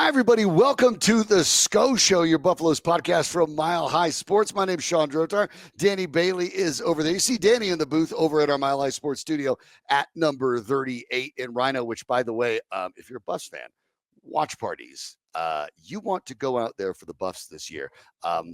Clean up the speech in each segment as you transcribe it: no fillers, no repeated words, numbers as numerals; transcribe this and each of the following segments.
Hi, everybody. Welcome to the Sko Show, your Buffalo's podcast from Mile High Sports. My name's Sean Drotar. Danny Bailey is over there. You see Danny in the booth over at our Mile High Sports studio at number 38 in Rhino, which, by the way, if you're a Buffs fan, watch parties. You want to go out there for the Buffs this year,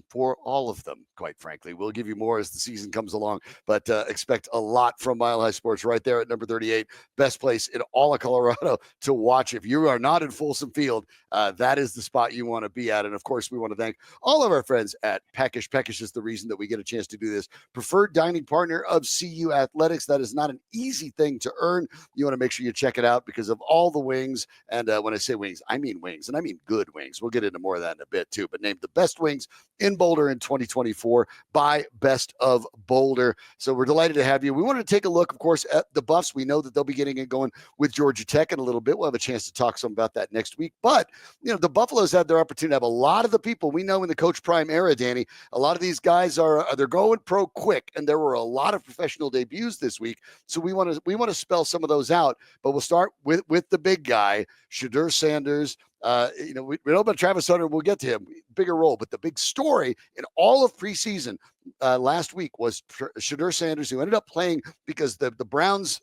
for all of them, quite frankly. We'll give you more as the season comes along, but expect a lot from Mile High Sports right there at number 38. Best place in all of Colorado to watch. If you are not in Folsom Field, that is the spot you want to be at. And, of course, we want to thank all of our friends at Peckish. Peckish is the reason that we get a chance to do this. Preferred dining partner of CU Athletics. That is not an easy thing to earn. You want to make sure you check it out because of all the wings. And when I say wings, I mean wings, and I mean good wings. We'll get into more of that in a bit too, but named the best wings in Boulder in 2024 by Best of Boulder. So we're delighted to have you. We wanted to take a look, of course, at the Buffs. We know that they'll be getting it going with Georgia Tech in a little bit. We'll have a chance to talk some about that next week. But, you know, the Buffaloes had their opportunity to have a lot of the people we know in the Coach Prime era, Danny. A lot of these guys they're going pro quick, and there were a lot of professional debuts this week. So we want to spell some of those out, but we'll start with the big guy, Shedeur Sanders. We know about Travis Hunter. We'll get to him. Bigger role. But the big story in all of preseason last week was Shedeur Sanders, who ended up playing because the Browns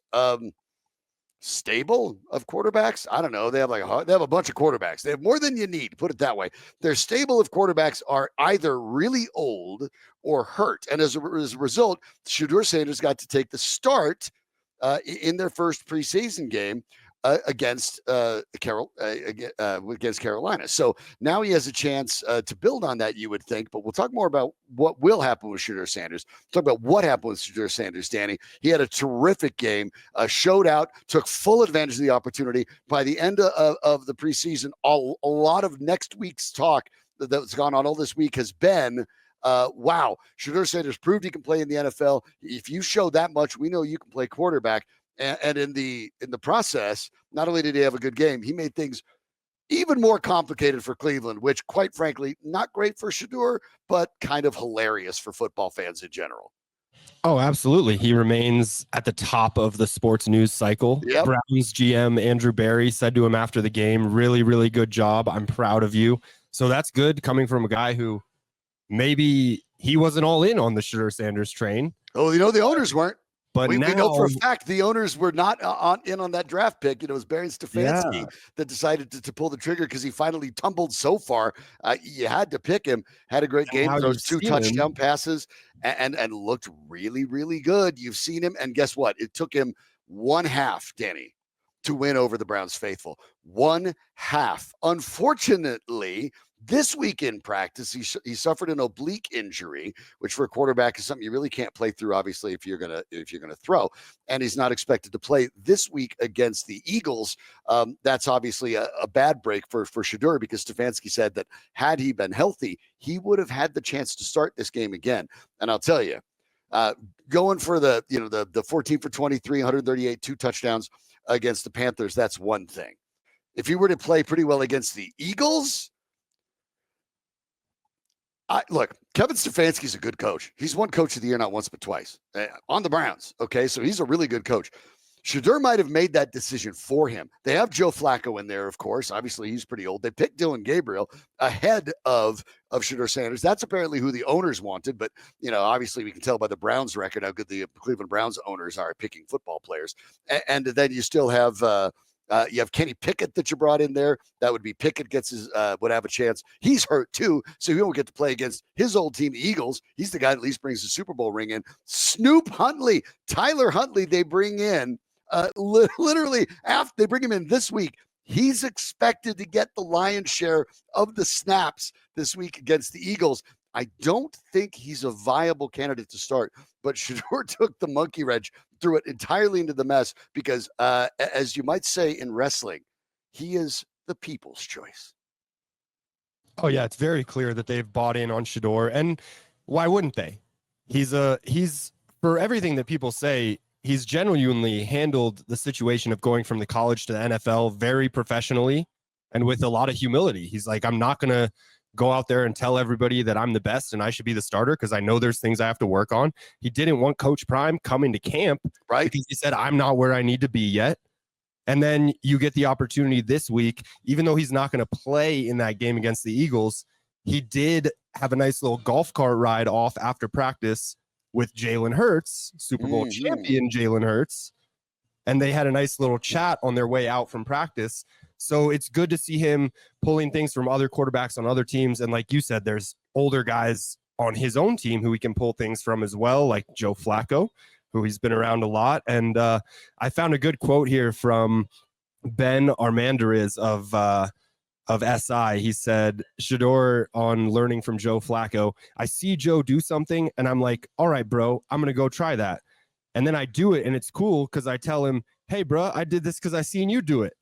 stable of quarterbacks. I don't know. They have a bunch of quarterbacks. They have more than you need. Put it that way. Their stable of quarterbacks are either really old or hurt. And as a result, Shedeur Sanders got to take the start in their first preseason game against Carolina. So now he has a chance to build on that, you would think. But we'll talk more about what will happen with Shedeur Sanders. Talk about what happened with Shedeur Sanders, Danny. He had a terrific game, showed out, took full advantage of the opportunity. By the end of the preseason, a lot of next week's talk that's gone on all this week has been, wow, Shedeur Sanders proved he can play in the NFL. If you show that much, we know you can play quarterback. And in the process, not only did he have a good game, he made things even more complicated for Cleveland, which, quite frankly, not great for Shedeur, but kind of hilarious for football fans in general. Oh, absolutely. He remains at the top of the sports news cycle. Yep. Browns GM Andrew Berry said to him after the game, really, really good job. I'm proud of you. So that's good coming from a guy who maybe he wasn't all in on the Shedeur Sanders train. Oh, the owners weren't. But we know for a fact the owners were not in on that draft pick. It was Barry Stefanski that decided to pull the trigger because he finally tumbled so far. You had to pick him. Had a great game, throws 2 touchdown passes, and looked really, really good. You've seen him, and guess what? It took him 1/2, Danny, to win over the Browns faithful. 1/2. Unfortunately, this week in practice, he suffered an oblique injury, which for a quarterback is something you really can't play through, obviously, if you're gonna throw. And he's not expected to play this week against the Eagles. That's obviously a bad break for Shedeur, because Stefanski said that had he been healthy, he would have had the chance to start this game again. And I'll tell you, going for the 14 for 23, 138, 2 touchdowns against the Panthers, that's one thing. If he were to play pretty well against the Eagles, look, Kevin Stefanski is a good coach. He's won Coach of the Year not once but twice on the Browns. Okay, so he's a really good coach. Shedeur might have made that decision for him. They have Joe Flacco in there, of course. Obviously, he's pretty old. They picked Dylan Gabriel ahead of Shedeur Sanders. That's apparently who the owners wanted. But, obviously we can tell by the Browns record how good the Cleveland Browns owners are at picking football players. And then you still have you have Kenny Pickett that you brought in there. That would be Pickett would have a chance. He's hurt too, so he won't get to play against his old team, the Eagles. He's the guy that at least brings the Super Bowl ring in. Snoop Huntley, Tyler Huntley, they bring in literally after they bring him in this week. He's expected to get the lion's share of the snaps this week against the Eagles. I don't think he's a viable candidate to start, but Shedeur took the monkey wrench, threw it entirely into the mess because, as you might say in wrestling, he is the people's choice. Oh, yeah, it's very clear that they've bought in on Shedeur, and why wouldn't they? He's for everything that people say, he's genuinely handled the situation of going from the college to the NFL very professionally and with a lot of humility. He's like, I'm not going to go out there and tell everybody that I'm the best and I should be the starter because I know there's things I have to work on. He didn't want Coach Prime coming to camp, right? Because he said, I'm not where I need to be yet. And then you get the opportunity this week, even though he's not going to play in that game against the Eagles, he did have a nice little golf cart ride off after practice with Jalen Hurts, Super Bowl champion Jalen Hurts. And they had a nice little chat on their way out from practice. So it's good to see him pulling things from other quarterbacks on other teams. And like you said, there's older guys on his own team who he can pull things from as well, like Joe Flacco, who he's been around a lot. And I found a good quote here from Ben Armandariz of SI. He said, Shedeur on learning from Joe Flacco, I see Joe do something and I'm like, all right, bro, I'm going to go try that. And then I do it and it's cool because I tell him, hey, bro, I did this because I seen you do it.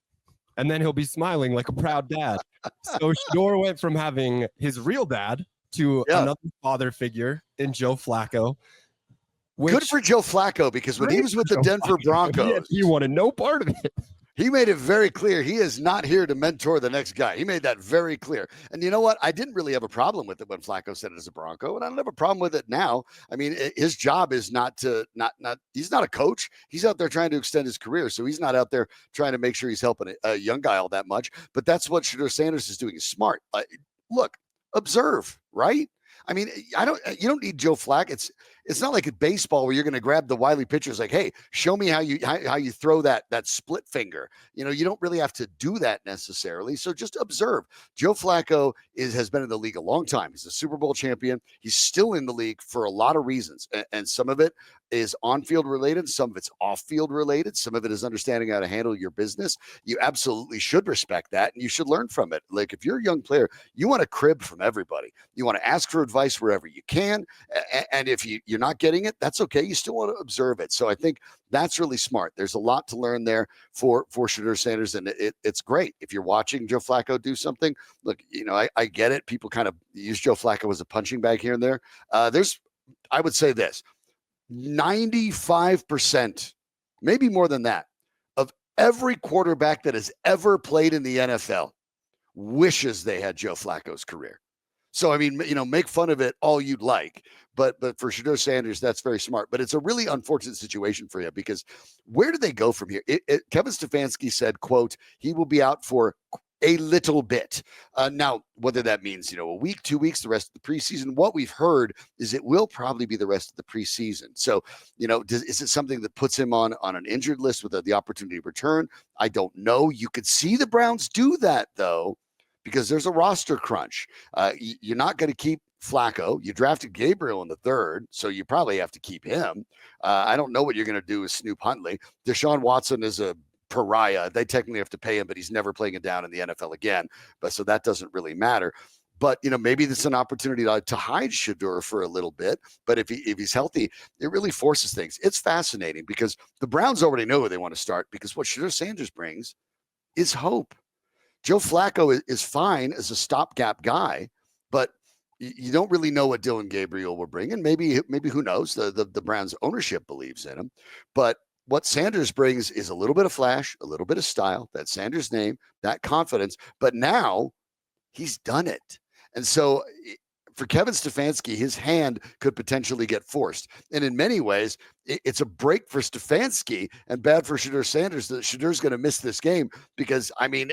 And then he'll be smiling like a proud dad. So Shedeur went from having his real dad to another father figure in Joe Flacco. Good for Joe Flacco, because when he was with the Denver Broncos, he wanted no part of it. He made it very clear he is not here to mentor the next guy. He made that very clear. And you know what? I didn't really have a problem with it when Flacco said it as a Bronco, and I don't have a problem with it now. I mean, his job is not he's not a coach. He's out there trying to extend his career. So he's not out there trying to make sure he's helping a young guy all that much. But that's what Shedeur Sanders is doing. Is smart. Look, observe, right? I mean, you don't need Joe Flacco. It's not like a baseball where you're going to grab the wily pitchers like, hey, show me how you throw that split finger. You don't really have to do that necessarily. So just observe. Joe Flacco has been in the league a long time. He's a Super Bowl champion. He's still in the league for a lot of reasons. And some of it is on-field related. Some of it's off-field related. Some of it is understanding how to handle your business. You absolutely should respect that, and you should learn from it. Like, if you're a young player, you want to crib from everybody. You want to ask for advice wherever you can. And if you're not getting it, that's okay. You still want to observe it. So I think that's really smart. There's a lot to learn there for Shedeur Sanders, and it's great. If you're watching Joe Flacco do something, look, I get it. People kind of use Joe Flacco as a punching bag here and there. I would say this, 95%, maybe more than that, of every quarterback that has ever played in the NFL wishes they had Joe Flacco's career. So, I mean, make fun of it all you'd like, but for Shedeur Sanders, that's very smart. But it's a really unfortunate situation for you, because where do they go from here? Kevin Stefanski said, quote, he will be out for a little bit. Now, whether that means, a week, 2 weeks, the rest of the preseason, what we've heard is it will probably be the rest of the preseason. So, is it something that puts him on an injured list with the opportunity to return? I don't know. You could see the Browns do that, though, because there's a roster crunch. You're not going to keep Flacco. You drafted Gabriel in the third, so you probably have to keep him. I don't know what you're going to do with Snoop Huntley. Deshaun Watson is a pariah. They technically have to pay him, but he's never playing it down in the NFL again. But so that doesn't really matter. But, maybe it's an opportunity to hide Shedeur for a little bit. But if he's healthy, it really forces things. It's fascinating because the Browns already know who they want to start, because what Shedeur Sanders brings is hope. Joe Flacco is fine as a stopgap guy, but you don't really know what Dylan Gabriel will bring. And maybe who knows? The Browns ownership believes in him. But what Sanders brings is a little bit of flash, a little bit of style, that Sanders name, that confidence. But now he's done it. And so for Kevin Stefanski, his hand could potentially get forced. And in many ways, it's a break for Stefanski and bad for Shedeur Sanders that Shedeur's going to miss this game, because, I mean,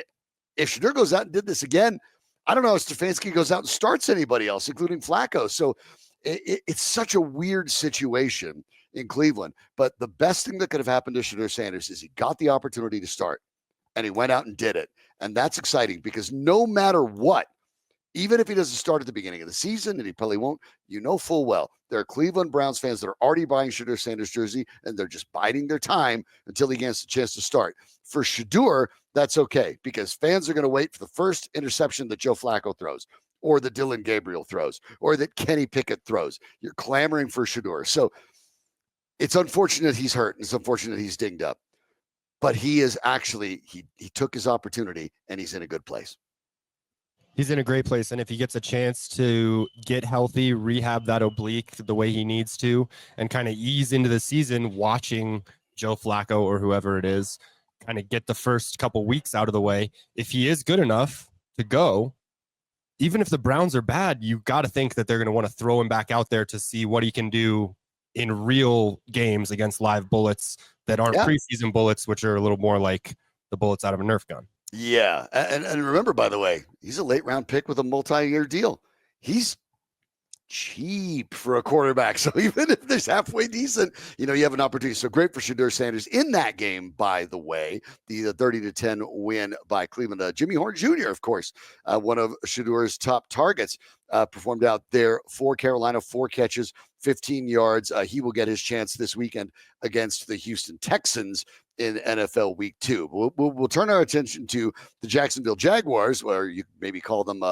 if Shedeur goes out and did this again, I don't know if Stefanski goes out and starts anybody else, including Flacco. So it's such a weird situation in Cleveland. But the best thing that could have happened to Shedeur Sanders is he got the opportunity to start, and he went out and did it. And that's exciting, because no matter what, even if he doesn't start at the beginning of the season, and he probably won't, full well, there are Cleveland Browns fans that are already buying Shedeur Sanders jersey, and they're just biding their time until he gets a chance to start. For Shedeur, that's okay, because fans are going to wait for the first interception that Joe Flacco throws, or that Dylan Gabriel throws, or that Kenny Pickett throws. You're clamoring for Shedeur. So it's unfortunate he's hurt, and it's unfortunate he's dinged up. But he is actually, he took his opportunity, and he's in a good place. He's in a great place. And if he gets a chance to get healthy, rehab that oblique the way he needs to, and kind of ease into the season watching Joe Flacco or whoever it is kind of get the first couple weeks out of the way, if he is good enough to go, even if the Browns are bad, you got to think that they're going to want to throw him back out there to see what he can do in real games against live bullets that aren't preseason bullets, which are a little more like the bullets out of a Nerf gun. Yeah. And remember, by the way, he's a late round pick with a multi-year deal. He's cheap for a quarterback. So even if there's halfway decent, you have an opportunity. So great for Shedeur Sanders in that game, by the way, the 30-10 win by Cleveland. Jimmy Horn Jr., of course, one of Shedeur's top targets, performed out there for Carolina, 4 catches, 15 yards. He will get his chance this weekend against the Houston Texans in NFL Week 2. We'll turn our attention to the Jacksonville Jaguars, or you maybe call them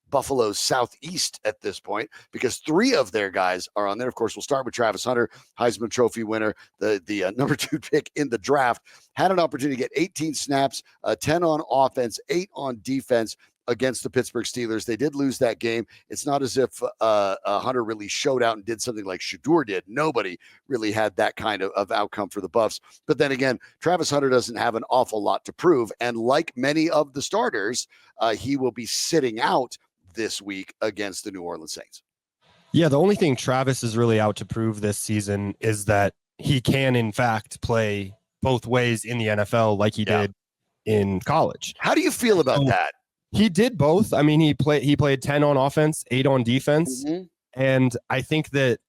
Buffalo's Southeast at this point, because 3 of their guys are on there. Of course, we'll start with Travis Hunter, Heisman Trophy winner, the number 2 pick in the draft, had an opportunity to get 18 snaps, 10 on offense, 8 on defense against the Pittsburgh Steelers. They did lose that game. It's not as if Hunter really showed out and did something like Shedeur did. Nobody really had that kind of outcome for the Buffs. But then again, Travis Hunter doesn't have an awful lot to prove. And like many of the starters, he will be sitting out this week against the New Orleans Saints. Yeah, the only thing Travis is really out to prove this season is that he can, in fact, play both ways in the NFL like he did in college. How do you feel about that? He did both. I mean, he played 10 on offense, 8 on defense. Mm-hmm. And I think that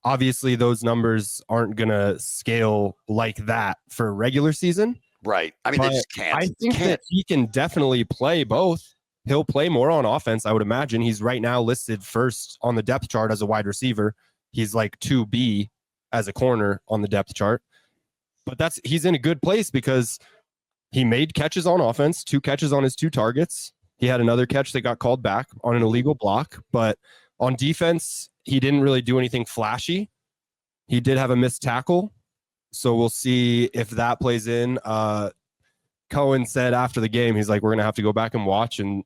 obviously those numbers aren't going to scale like that for a regular season. Right. I mean, they just can't. I think that he can definitely play both. He'll play more on offense, I would imagine. He's right now listed first on the depth chart as a wide receiver. He's like 2B as a corner on the depth chart. But he's in a good place because he made catches on offense, 2 catches on his 2 targets. He had another catch that got called back on an illegal block. But on defense, he didn't really do anything flashy. He did have a missed tackle. So we'll see if that plays in. Cohen said after the game, he's like, we're going to have to go back and watch and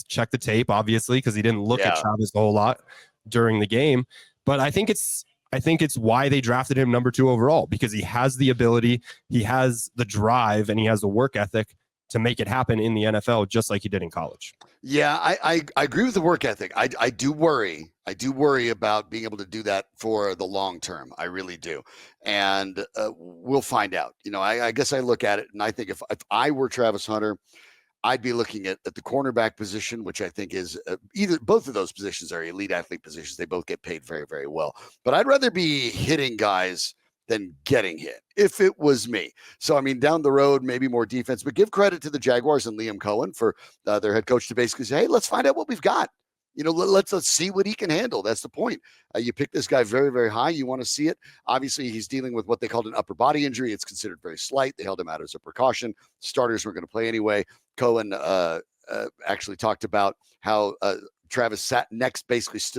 check the tape, obviously, because he didn't look at Travis a whole lot during the game. But I think it's why they drafted him number 2 overall, because he has the ability, he has the drive, and he has the work ethic to make it happen in the NFL, just like he did in college. Yeah, I agree with the work ethic. I do worry. I do worry about being able to do that for the long term. I really do. And we'll find out. I guess I look at it and I think if I were Travis Hunter, I'd be looking at the cornerback position, which I think is both of those positions are elite athlete positions. They both get paid very, very well. But I'd rather be hitting guys than getting hit if it was me. So, I mean, down the road, maybe more defense, but give credit to the Jaguars and Liam Cohen for their head coach to basically say, hey, let's find out what we've got. Let's see what he can handle. That's the point. You pick this guy very, very high. You want to see it. Obviously, he's dealing with what they called an upper body injury. It's considered very slight. They held him out as a precaution. Starters were going to play anyway. Cohen actually talked about how Travis stood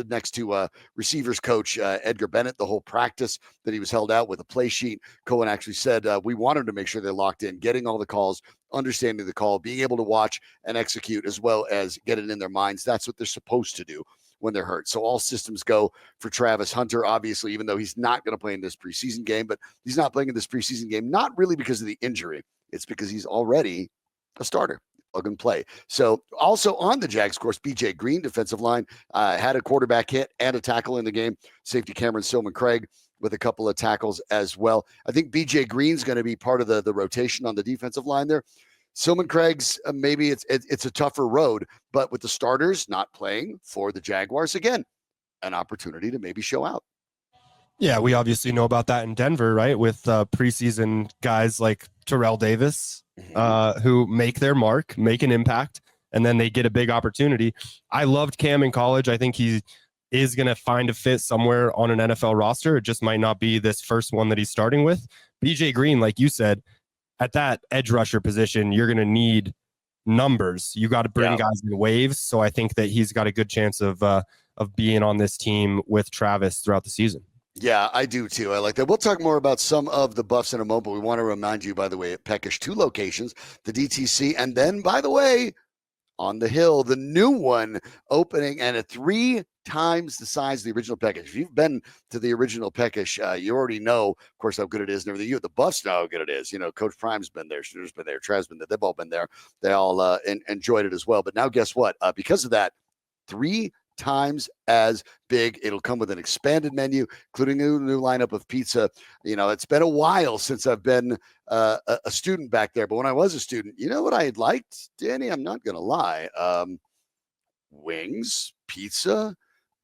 next to receivers coach Edgar Bennett the whole practice that he was held out with a play sheet. Cohen actually said, we want him to make sure they're locked in, getting all the calls, understanding the call, being able to watch and execute as well as get it in their minds. That's what they're supposed to do when they're hurt. So all systems go for Travis Hunter, obviously, even though he's not going to play in this preseason game, but he's not playing in this preseason game, not really because of the injury. It's because he's already a starter. Plug and play. So also on the Jags, of course, BJ Green, defensive line, had a quarterback hit and a tackle in the game. Safety Cameron Silman-Craig with a couple of tackles as well. I think BJ Green's going to be part of the rotation on the defensive line there. Silman-Craig's maybe it's a tougher road, but with the starters not playing for the Jaguars, again, an opportunity to maybe show out. Yeah, we obviously know about that in Denver, right? With preseason guys like Terrell Davis, who make their mark, make an impact, and then they get a big opportunity. I loved Cam in college. I think he is going to find a fit somewhere on an NFL roster. It just might not be this first one that he's starting with. BJ Green, like you said, at that edge rusher position, you're going to need numbers. You got to bring guys in waves. So I think that he's got a good chance of being on this team with Travis throughout the season. Yeah, I do too. I like that. We'll talk more about some of the buffs in a moment, but we want to remind you, by the way, at Peckish, 2 locations, the DTC, and then, by the way, on the Hill, the new one opening, and at 3 times the size of the original Peckish. If you've been to the original Peckish, you already know, of course, how good it is and everything. The buffs know how good it is. Coach Prime's been there, Shedeur's been there, Trev's been there. They've all been there. They all enjoyed it as well. But now guess what? Because of that, 3 times as big. It'll come with an expanded menu, including a new lineup of pizza. It's been a while since I've been a student back there, but when I was a student, you know what I liked, Danny? I'm not going to lie. Wings, pizza,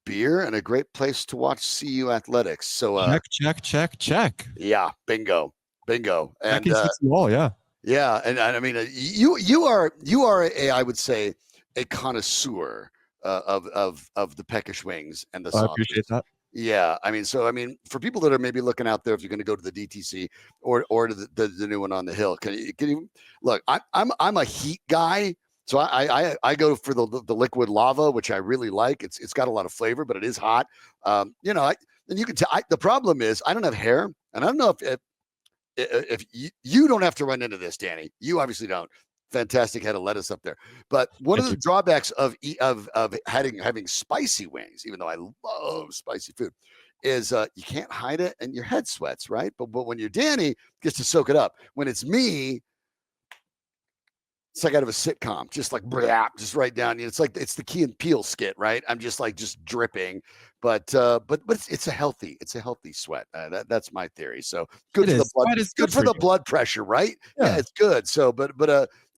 beer, and a great place to watch CU athletics. So check. Yeah, bingo. And yeah. Yeah, and I mean, you are I would say a connoisseur of the Peckish wings and the sauces. I appreciate that. Yeah, I mean, for people that are maybe looking out there, if you're going to go to the DTC or to the new one on the hill, can you look? I'm a heat guy, so I go for the liquid lava, which I really like. It's got a lot of flavor, but it is hot. And you can tell. The problem is I don't have hair, and I don't know if you don't have to run into this, Danny. You obviously don't. Fantastic head of lettuce up there. But one of the drawbacks of having spicy wings, even though I love spicy food, is you can't hide it and your head sweats, right? But when you're Danny, it gets to soak it up. When it's me, it's like out of a sitcom, just like just right down. It's like it's the Key and Peele skit, right? I'm just dripping, but it's a healthy sweat. That's my theory. So good for the blood. It's good for the blood pressure, right? Yeah, it's good. So, but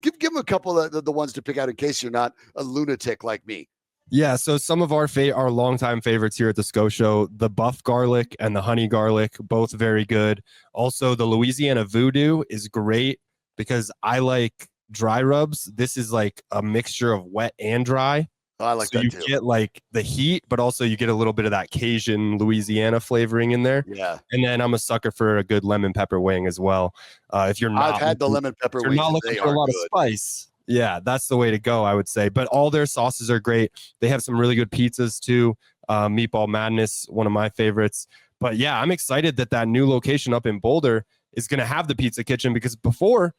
give them a couple of the ones to pick out in case you're not a lunatic like me. Yeah, so some of our longtime favorites here at the Sko Show, the buff garlic and the honey garlic, both very good. Also, the Louisiana Voodoo is great because I like dry rubs. This is like a mixture of wet and dry. I like that too. You get like the heat, but also you get a little bit of that Cajun Louisiana flavoring in there. Yeah. And then I'm a sucker for a good lemon pepper wing as well. If you're not, I've had the lemon pepper wings. You're not looking for a lot of spice. Yeah, that's the way to go, I would say. But all their sauces are great. They have some really good pizzas too. Meatball Madness, one of my favorites. But yeah, I'm excited that new location up in Boulder is going to have the pizza kitchen, because before,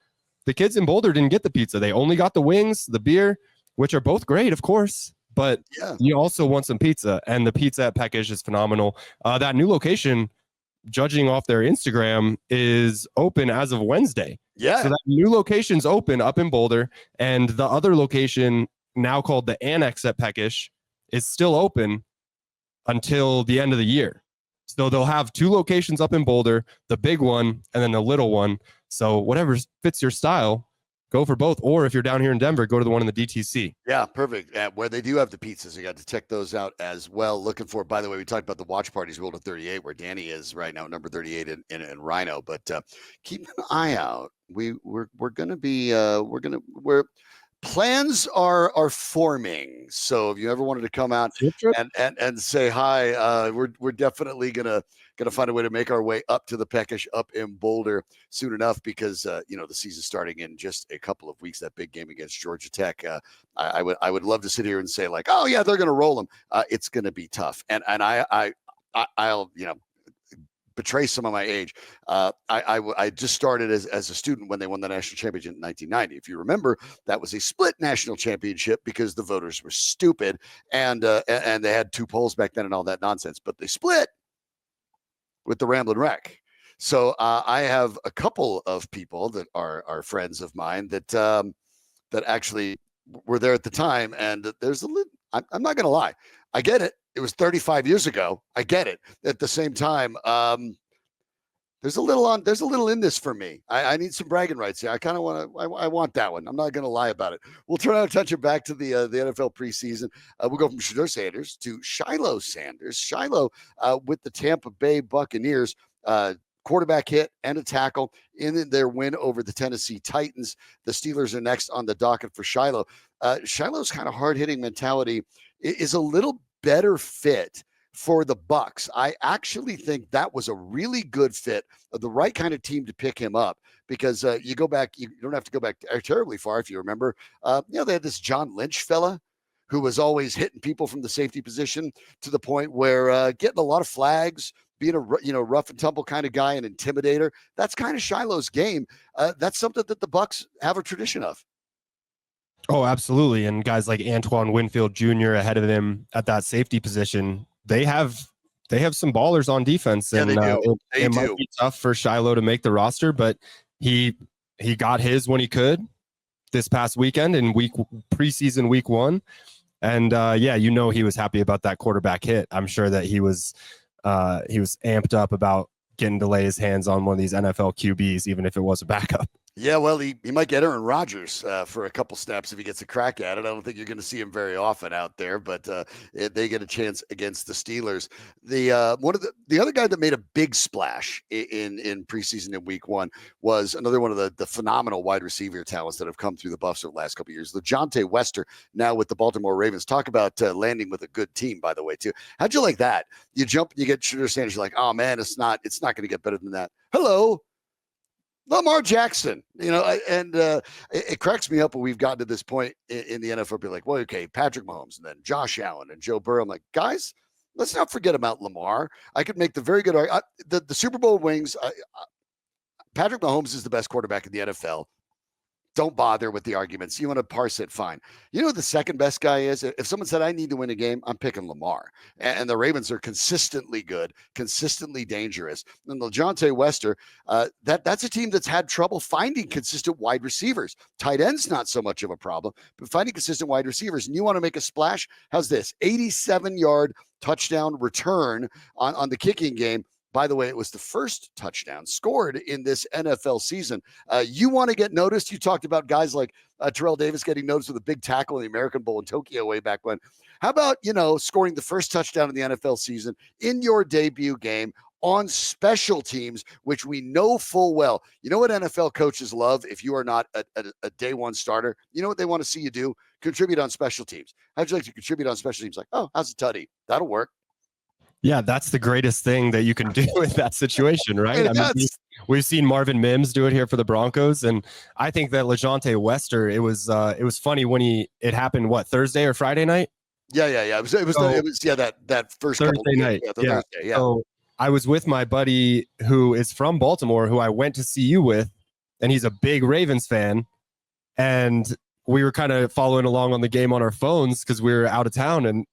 the kids in Boulder didn't get the pizza. They only got the wings, the beer, which are both great, of course. But you also want some pizza, and the pizza at Peckish is phenomenal. That new location, judging off their Instagram, is open as of Wednesday. Yeah. So that new location's open up in Boulder, and the other location, now called the Annex at Peckish, is still open until the end of the year. So they'll have two locations up in Boulder, the big one and then the little one. So whatever fits your style, go for both. Or if you're down here in Denver, go to the one in the DTC. Yeah, perfect. Where they do have the pizzas, you got to check those out as well. Looking for, by the way, we talked about the watch parties rolled to 38, where Danny is right now, number 38 in Rhino. But keep an eye out. We're going to be plans are forming. So if you ever wanted to come out and say hi, we're definitely gonna find a way to make our way up to the Peckish up in Boulder soon enough, because the season's starting in just a couple of weeks. That big game against Georgia Tech. I would love to sit here and say like, oh yeah, they're gonna roll them. It's gonna be tough, and I'll betray some of my age. I just started as a student when they won the national championship in 1990. If you remember, that was a split national championship because the voters were stupid, and they had two polls back then and all that nonsense. But they split with the Ramblin' Wreck. So I have a couple of people that are friends of mine that actually were there at the time, and there's I'm not going to lie, I get it. It was 35 years ago. I get it. At the same time, there's a little in this for me. I need some bragging rights here. I kind of want that one. I'm not going to lie about it. We'll turn our attention back to the NFL preseason. We'll go from Shedeur Sanders to Shiloh Sanders. Shiloh with the Tampa Bay Buccaneers, quarterback hit and a tackle in their win over the Tennessee Titans. The Steelers are next on the docket for Shiloh. Shiloh's kind of hard-hitting mentality is a little better fit for the Bucs. I actually think that was a really good fit, the right kind of team to pick him up, because you go back, you don't have to go back terribly far. If you remember, they had this John Lynch fella who was always hitting people from the safety position to the point where getting a lot of flags, being a rough and tumble kind of guy, an intimidator. That's kind of Shiloh's game. That's something that the Bucs have a tradition of. Oh, absolutely. And guys like Antoine Winfield Jr. ahead of him at that safety position, they have some ballers on defense. And it might be tough for Shiloh to make the roster, but he got his when he could this past weekend in preseason week 1. And yeah, he was happy about that quarterback hit. I'm sure that he was amped up about getting to lay his hands on one of these NFL QBs, even if it was a backup. Yeah, well, he might get Aaron Rodgers for a couple snaps if he gets a crack at it. I don't think you're going to see him very often out there, but they get a chance against the Steelers. The one of the other guy that made a big splash in preseason in week 1 was another one of the phenomenal wide receiver talents that have come through the Buffs over the last couple of years. LaJohntay Wester, now with the Baltimore Ravens. Talk about landing with a good team, by the way, too. How'd you like that? You jump, you get Shedeur Sanders. You're like, oh man, it's not going to get better than that. Hello. Lamar Jackson, and it cracks me up when we've gotten to this point in the NFL. Be like, well, okay, Patrick Mahomes and then Josh Allen and Joe Burrow. I'm like, guys, let's not forget about Lamar. I could make the very good argument. The Super Bowl wings. Patrick Mahomes is the best quarterback in the NFL. Don't bother with the arguments. You want to parse it, fine. You know what the second best guy is? If someone said, I need to win a game, I'm picking Lamar. And the Ravens are consistently good, consistently dangerous. And LaJohntay Wester, that's a team that's had trouble finding consistent wide receivers. Tight ends, not so much of a problem, but finding consistent wide receivers. And you want to make a splash? How's this? 87-yard touchdown return on the kicking game. By the way, it was the first touchdown scored in this NFL season. You want to get noticed? You talked about guys like Terrell Davis getting noticed with a big tackle in the American Bowl in Tokyo way back when. How about, scoring the first touchdown in the NFL season in your debut game on special teams, which we know full well. You know what NFL coaches love if you are not a day one starter? You know what they want to see you do? Contribute on special teams. How'd you like to contribute on special teams? Like, oh, how's a tutty? That'll work. Yeah, that's the greatest thing that you can do in that situation, right? I mean, we've seen Marvin Mims do it here for the Broncos, and I think that LaJohntay Wester, it was funny when it happened. What, Thursday or Friday night? Yeah. It was that first Thursday night. Yeah. Thursday, yeah. So I was with my buddy who is from Baltimore, who I went to see you with, and he's a big Ravens fan, and we were kind of following along on the game on our phones because we were out of town, and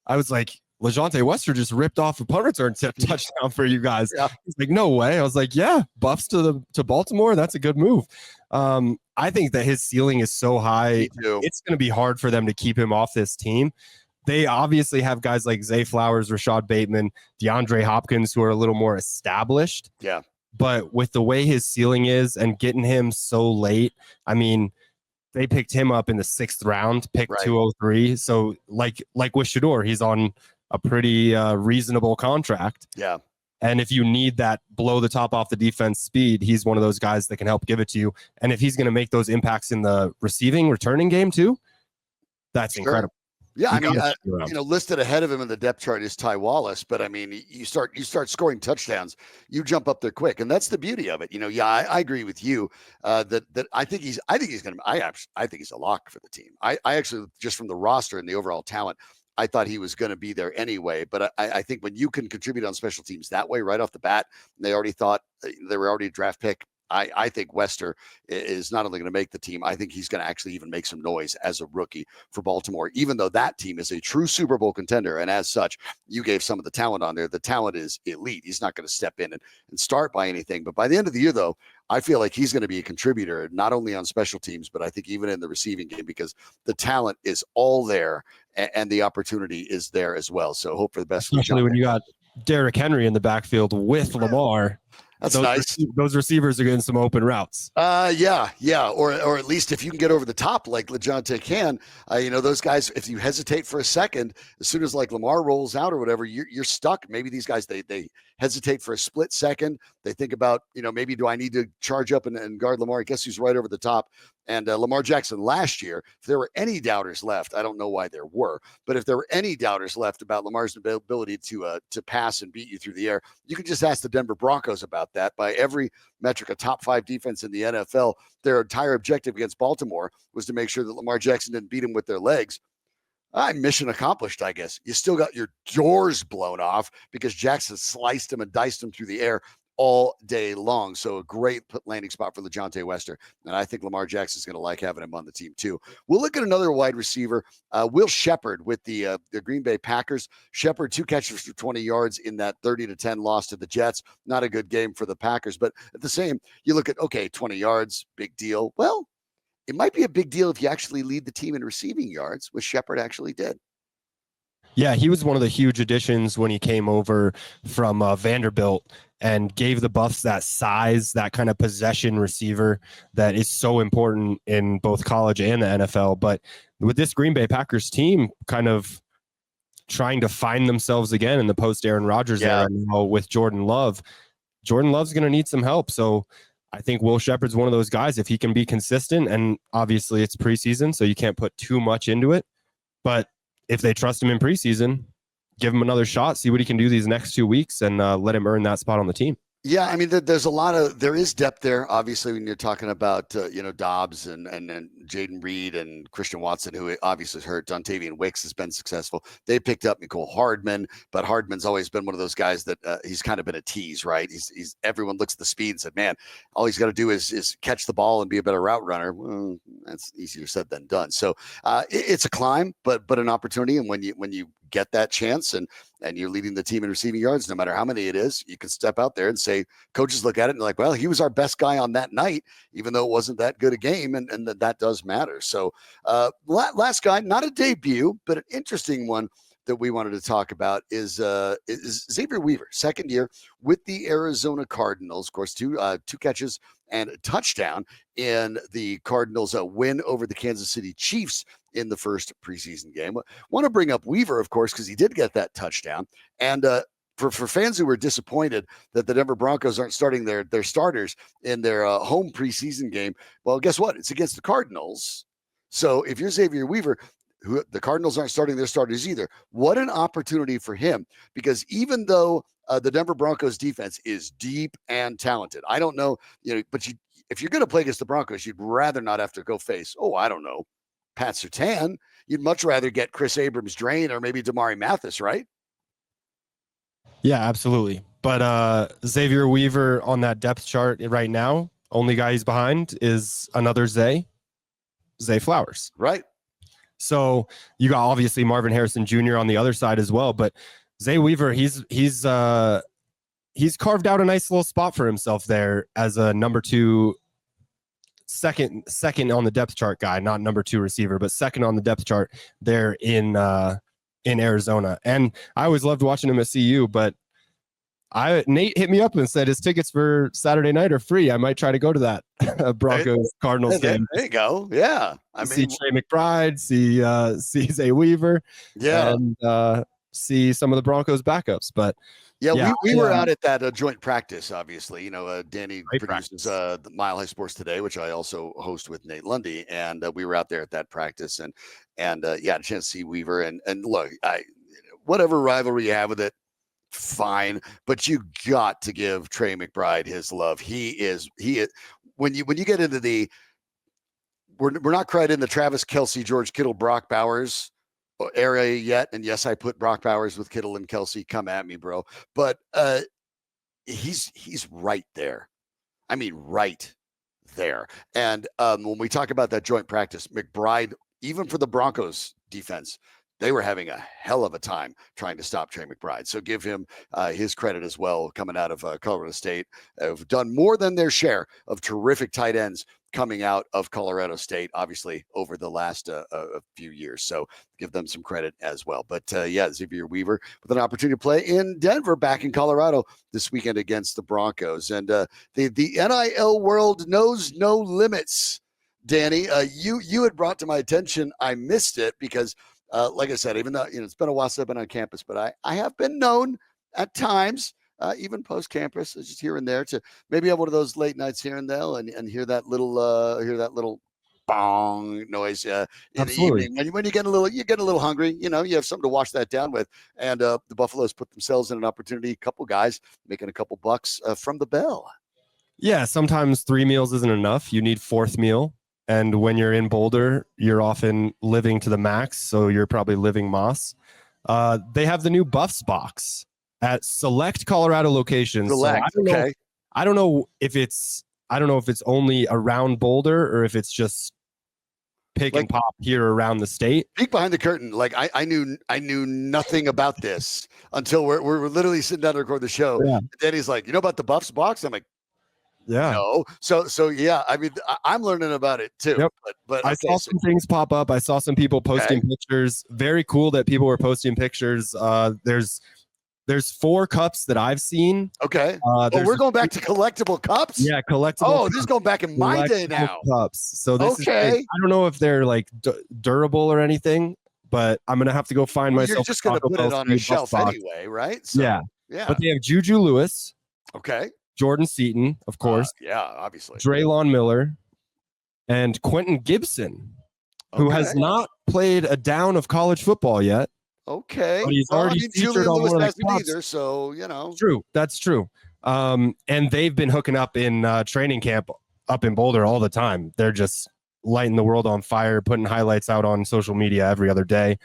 I was like, LaJohntay Wester just ripped off a punt return touchdown for you guys. Yeah. He's like, no way. I was like, yeah, Buffs to Baltimore. That's a good move. I think that his ceiling is so high. It's going to be hard for them to keep him off this team. They obviously have guys like Zay Flowers, Rashad Bateman, DeAndre Hopkins, who are a little more established. Yeah. But with the way his ceiling is and getting him so late, I mean, they picked him up in the 6th round, pick 203. So like with Shedeur, he's on a pretty reasonable contract. Yeah. And if you need that blow the top off the defense speed, he's one of those guys that can help give it to you. And if he's going to make those impacts in the returning game too, that's incredible. Yeah, I mean, listed ahead of him in the depth chart is Ty Wallace, but I mean, you start scoring touchdowns, you jump up there quick, and that's the beauty of it. I agree with you that I think he's a lock for the team. I actually, just from the roster and the overall talent, I thought he was going to be there anyway. But I think when you can contribute on special teams that way right off the bat, they already thought they were already a draft pick. I think Wester is not only going to make the team, I think he's going to actually even make some noise as a rookie for Baltimore, even though that team is a true Super Bowl contender. And as such, you gave some of the talent on there. The talent is elite. He's not going to step in and start by anything. But by the end of the year, though, I feel like he's going to be a contributor, not only on special teams, but I think even in the receiving game, because the talent is all there and the opportunity is there as well. So hope for the best. Especially when you got Derrick Henry in the backfield with Lamar. That's nice. Those receivers are getting some open routes. Yeah. Or at least if you can get over the top like LaJohntay can, those guys, if you hesitate for a second, as soon as like Lamar rolls out or whatever, you're stuck. Maybe these guys, they hesitate for a split second. They think about, maybe do I need to charge up and guard Lamar? I guess he's right over the top. And Lamar Jackson last year, if there were any doubters left, I don't know why there were, but if there were any doubters left about Lamar's ability to pass and beat you through the air, you can just ask the Denver Broncos about that. By every metric, a top 5 defense in the NFL, their entire objective against Baltimore was to make sure that Lamar Jackson didn't beat him with their legs. Mission accomplished, I guess. You still got your doors blown off because Jackson sliced him and diced him through the air all day long. So a great landing spot for LaJohntay Wester. And I think Lamar Jackson's going to like having him on the team too. We'll look at another wide receiver, Will Shepard with the Green Bay Packers. Shepard, 2 catches for 20 yards in that 30-10 loss to the Jets. Not a good game for the Packers, but at the same, you look at, okay, 20 yards, big deal. Well, it might be a big deal if you actually lead the team in receiving yards, which Shepard actually did. Yeah, he was one of the huge additions when he came over from Vanderbilt and gave the Buffs that size, that kind of possession receiver that is so important in both college and the NFL. But with this Green Bay Packers team kind of trying to find themselves again in the post Aaron Rodgers era now with Jordan Love's going to need some help. So I think Will Shepard's one of those guys, if he can be consistent, and obviously it's preseason, so you can't put too much into it. But if they trust him in preseason, give him another shot, see what he can do these next 2 weeks, and let him earn that spot on the team. Yeah, I mean, there is depth there, obviously, when you're talking about, Dobbs and Jaden Reed and Christian Watson, who obviously is hurt. Dontavian Wicks has been successful. They picked up Nicole Hardman, but Hardman's always been one of those guys that he's kind of been a tease, right? He's everyone looks at the speed and said, man, all he's got to do is catch the ball and be a better route runner. Well, that's easier said than done. So it's a climb, but an opportunity. And when you get that chance and you're leading the team in receiving yards, no matter how many it is, you can step out there and say, coaches look at it and like, well, he was our best guy on that night, even though it wasn't that good a game. And that does matter. So last guy, not a debut, but an interesting one that we wanted to talk about is Xavier Weaver, second year with the Arizona Cardinals. Of course, two catches and a touchdown in the Cardinals' win over the Kansas City Chiefs in the first preseason game. Want to bring up Weaver, of course, because he did get that touchdown. And for fans who were disappointed that the Denver Broncos aren't starting their starters in their home preseason game, well, guess what? It's against the Cardinals. So if you're Xavier Weaver, who the Cardinals aren't starting their starters either, what an opportunity for him. Because even though the Denver Broncos defense is deep and talented, I don't know, but if you're going to play against the Broncos, you'd rather not have to go face, I don't know, Pat Surtain. You'd much rather get Chris Abrams-Drain or maybe Damari Mathis, right? Yeah, absolutely. But Xavier Weaver on that depth chart right now, only guy he's behind is another Zay Flowers. Right. So you got obviously Marvin Harrison Jr. on the other side as well, but Zay Weaver, he's carved out a nice little spot for himself there as a number two, second on the depth chart guy, not number two receiver, but second on the depth chart there in Arizona. And I always loved watching him at CU, but Nate hit me up and said his tickets for Saturday night are free. I might try to go to that Broncos Cardinals game. There you go. Yeah. See Trey McBride, see Zay Weaver, and see some of the Broncos backups. But we were out at that joint practice, obviously. Danny produces the Mile High Sports Today, which I also host with Nate Lundy. And we were out there at that practice and had a chance to see Weaver. And look, whatever rivalry you have with it, fine. But you got to give Trey McBride his love. He is when you get into we're not quite in the Travis Kelce, George Kittle, Brock Bowers area yet. And yes, I put Brock Bowers with Kittle and Kelce. Come at me, bro. But he's right there. I mean, right there. And when we talk about that joint practice, McBride, even for the Broncos defense, they were having a hell of a time trying to stop Trey McBride. So give him his credit as well, coming out of Colorado State. Have done more than their share of terrific tight ends coming out of Colorado State, obviously, over the last a few years. So give them some credit as well. But Xavier Weaver with an opportunity to play in Denver, back in Colorado this weekend against the Broncos. And the NIL world knows no limits. Danny, you had brought to my attention, I missed it because like I said, even though it's been a while since I've been on campus, but I have been known at times, even post campus, just here and there, to maybe have one of those late nights here and there, and hear that little bong noise in the evening. When you get a little hungry, you have something to wash that down with. And the Buffaloes put themselves in an opportunity. A couple guys making a couple bucks from the bell. Yeah, sometimes 3 meals isn't enough. You need fourth meal. And when you're in Boulder, you're often living to the max, so you're probably living Moss. They have the new Buffs box at select Colorado locations. Select, so I don't know if it's only around Boulder or if it's just pick and pop here around the state. Peek behind the curtain. Like I knew nothing about this until we're literally sitting down to record the show. Yeah. And Danny's like, you know about the Buffs box? I'm like, Yeah. No. So yeah, I mean, I'm learning about it too. Yep. But I okay, saw so some things pop up. I saw some people posting pictures. Very cool that people were posting pictures. There's 4 cups that I've seen. okay. Oh, we're going back to collectible cups? Yeah, collectible. Oh, this is going back in my day now. Cups. So this is okay. I don't know if they're like durable or anything, but I'm gonna have to go find myself. You're just going to put it on a shelf anyway, right? So, yeah. Yeah. But they have Juju Lewis. Okay. Jordan Seaton, of course. Yeah, obviously. Draylon Miller and Quentin Gibson, who has not played a down of college football yet. Okay. But he's already featured on one of the clubs. Either, so, you know. True. That's true. And they've been hooking up in training camp up in Boulder all the time. They're just lighting the world on fire, putting highlights out on social media every other day.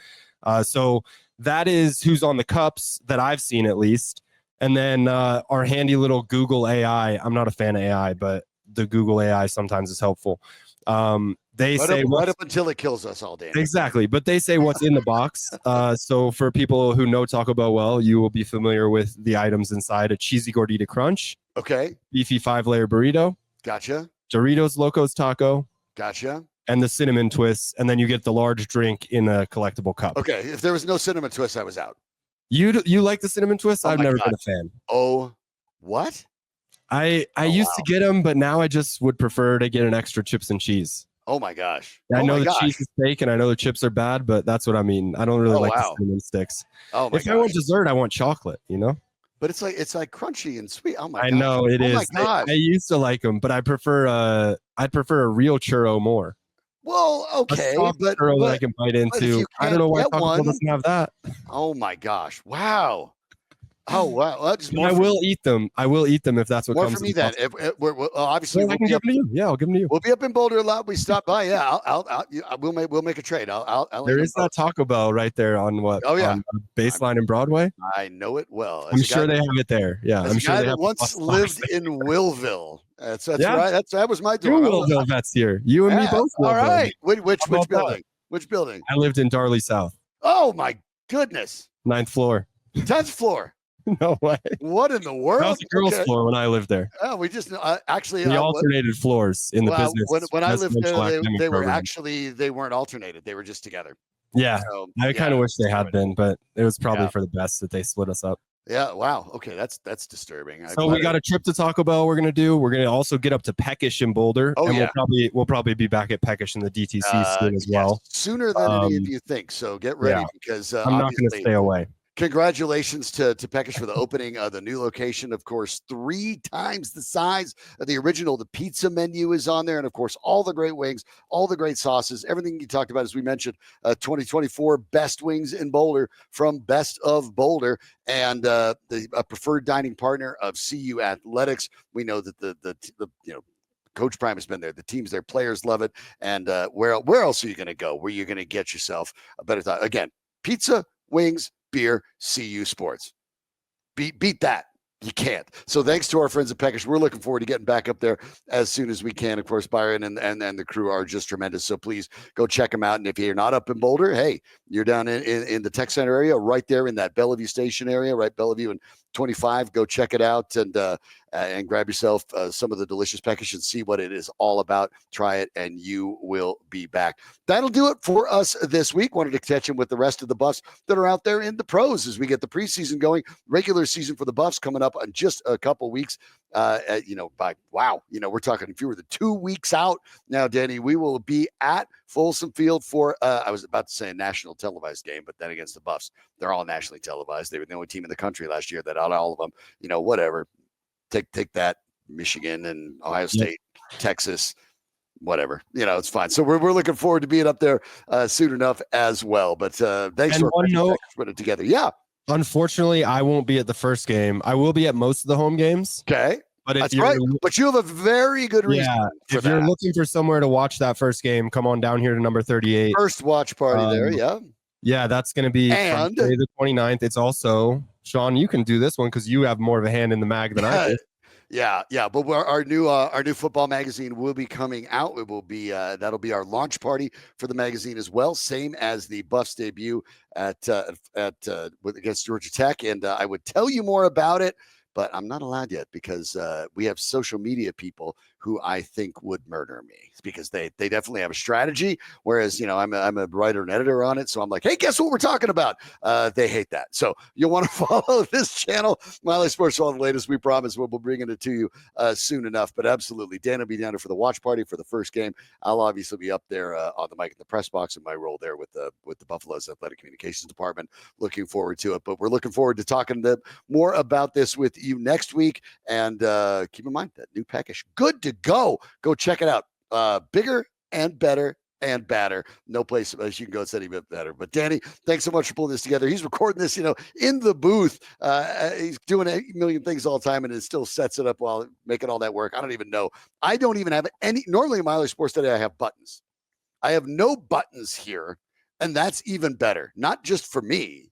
So that is who's on the cups that I've seen, at least. And then our handy little Google AI. I'm not a fan of AI, but the Google AI sometimes is helpful. They say right up until it kills us all day. Exactly. But they say what's in the box. So for people who know Taco Bell well, you will be familiar with the items inside: a cheesy gordita crunch. Okay. Beefy 5-layer burrito. Gotcha. Doritos Locos Taco. Gotcha. And the cinnamon twists. And then you get the large drink in a collectible cup. Okay. If there was no cinnamon twist, I was out. You like the cinnamon twist? I've never been a fan. Oh, what? I used to get them, but now I just would prefer to get an extra chips and cheese. Oh my gosh. I know the cheese is fake and I know the chips are bad, but that's what I mean. I don't really like the cinnamon sticks. Oh my gosh. I want dessert, I want chocolate, you know? But it's like crunchy and sweet. Oh my I know it is. My gosh. I used to like them, but I'd prefer a real churro more. Well, okay, but churro that I can bite into. I don't know why Taco Bell doesn't have that. Oh my gosh! Wow. Oh wow! I will eat them. I will eat them if that's what comes. More for me then. Obviously, I can give them to you. Yeah, I'll give them to you. We'll be up in Boulder a lot. We stop by. Yeah, we'll make a trade. There is that Taco Bell right there on what? Oh yeah, on Baseline and Broadway. I know it well. I'm sure they have it there. Yeah, I'm sure they have. Once lived in Willville. That's right. That was my door. Willville vets here. You and me both. All right. Which building? Which building? I lived in Darley South. Oh my goodness. 9th floor. 10th floor. No way. What in the world? That was the girls' floor when I lived there. Oh, we just actually we alternated floors in the business. When I lived there, they were they weren't alternated. They were just together. Yeah, so, I kind of wish they had been, but it was probably for the best that they split us up. Yeah. Wow. Okay. That's disturbing. So we got a trip to Taco Bell. We're gonna do. We're gonna also get up to Peckish in Boulder. Oh, and we'll probably be back at Peckish in the DTC soon as well. Sooner than any of you think. So get ready because I'm not gonna stay away. Congratulations to Peckish for the opening of the new location. Of course, 3 times the size of the original. The pizza menu is on there. And of course, all the great wings, all the great sauces, everything you talked about, as we mentioned, 2024 best wings in Boulder from Best of Boulder, and the preferred dining partner of CU Athletics. We know that the Coach Prime has been there. The teams, their players love it. And where else are you going to go? Where you're going to get yourself a better time? Again, pizza, wings, beer, CU Sports. Beat that. You can't. So thanks to our friends at Peckish. We're looking forward to getting back up there as soon as we can. Of course, Byron and the crew are just tremendous. So please go check them out. And if you're not up in Boulder, hey, you're down in the Tech Center area, right there in that Bellevue Station area, right? Bellevue and 25. Go check it out and grab yourself some of the delicious Peckish and see what it is all about. Try it and you will be back. That'll do it for us this week. Wanted to catch in with the rest of the Buffs that are out there in the pros as we get the preseason going. Regular season for the Buffs coming up in just a couple weeks. We're talking fewer than 2 weeks out now, Danny. We will be at Folsom Field for I was about to say a national televised game, but then against the Buffs, they're all nationally televised. They were the only team in the country last year that out of all of them, whatever. Take that, Michigan and Ohio State, Texas, whatever. It's fine. So we're looking forward to being up there soon enough as well. But thanks for putting it together. Yeah. Unfortunately, I won't be at the first game. I will be at most of the home games. Okay. But that's right. But you have a very good reason. Yeah. If you're looking for somewhere to watch that first game, come on down here to number 38. First watch party there. Yeah. Yeah, that's going to be Friday the 29th. It's also, Sean, you can do this one because you have more of a hand in the mag than I do. Yeah. But our new football magazine will be coming out. It will be that'll be our launch party for the magazine as well. Same as the Buffs debut against Georgia Tech. And I would tell you more about it, but I'm not allowed yet because we have social media people who I think would murder me because they definitely have a strategy. Whereas, I'm a writer and editor on it. So I'm like, hey, guess what we're talking about? They hate that. So you'll want to follow this channel, Mile High Sports, for all the latest. We promise we'll be bringing it to you soon enough. But absolutely, Dan will be down there for the watch party for the first game. I'll obviously be up there on the mic in the press box in my role there with the Buffalo's athletic communications department. Looking forward to it. But we're looking forward to talking more about this with you next week. And keep in mind that new Peckish, good to go. Go check it out. Bigger and better and badder. No place you can go that's any bit better. But Danny, thanks so much for pulling this together. He's recording this, in the booth. He's doing 8 million things all the time, and it still sets it up while making all that work. I don't even know. I don't even have any. Normally in Mile High Sports today, I have buttons. I have no buttons here, and that's even better. Not just for me,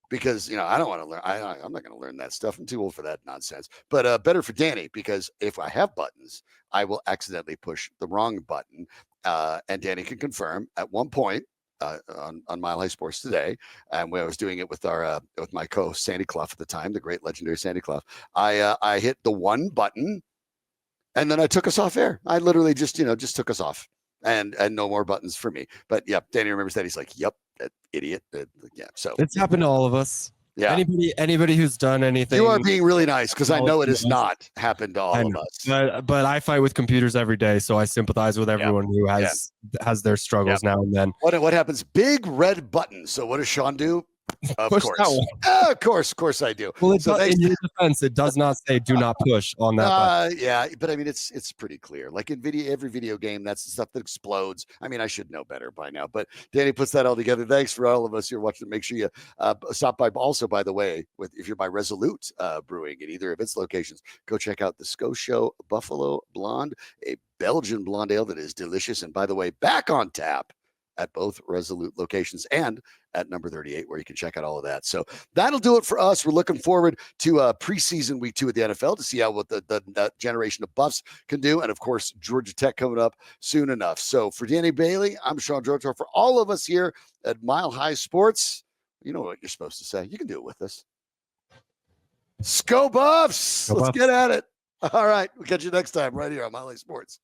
because I don't want to learn. I'm not going to learn that stuff. I'm too old for that nonsense. But better for Danny, because if I have buttons, I will accidentally push the wrong button. And Danny can confirm at one point on Mile High Sports today, and when I was doing it with with my co-host Sandy Clough at the time, the great legendary Sandy Clough, I hit the one button, and then I took us off air. I literally just took us off. And no more buttons for me. But yeah, Danny remembers that. He's like, yep, that idiot. Yeah. So it's happened to all of us. Yeah. Anybody who's done anything. You are being really nice because I know it has not happened to all of us. But I fight with computers every day, so I sympathize with everyone who has their struggles now and then. What happens? Big red button. So what does Sean do? Of push course. That one. Of course I do. Well, in your defense, it does not say do not push on that button. Yeah, but I mean, it's pretty clear. Like in every video game, that's the stuff that explodes. I mean, I should know better by now, but Danny puts that all together. Thanks for all of us here watching. Make sure you stop by. Also, by the way, if you're by Resolute Brewing at either of its locations, go check out the Sko Show Buffalo Blonde, a Belgian blonde ale that is delicious. And by the way, back on tap at both Resolute locations and at number 38, where you can check out all of that. So that'll do it for us. We're looking forward to preseason week 2 of the NFL to see how what the generation of Buffs can do. And of course, Georgia Tech coming up soon enough. So for Danny Bailey, I'm Sean Drotar. For all of us here at Mile High Sports, you know what you're supposed to say. You can do it with us. Sko Buffs. Let's get at it. All right. We'll catch you next time right here on Mile High Sports.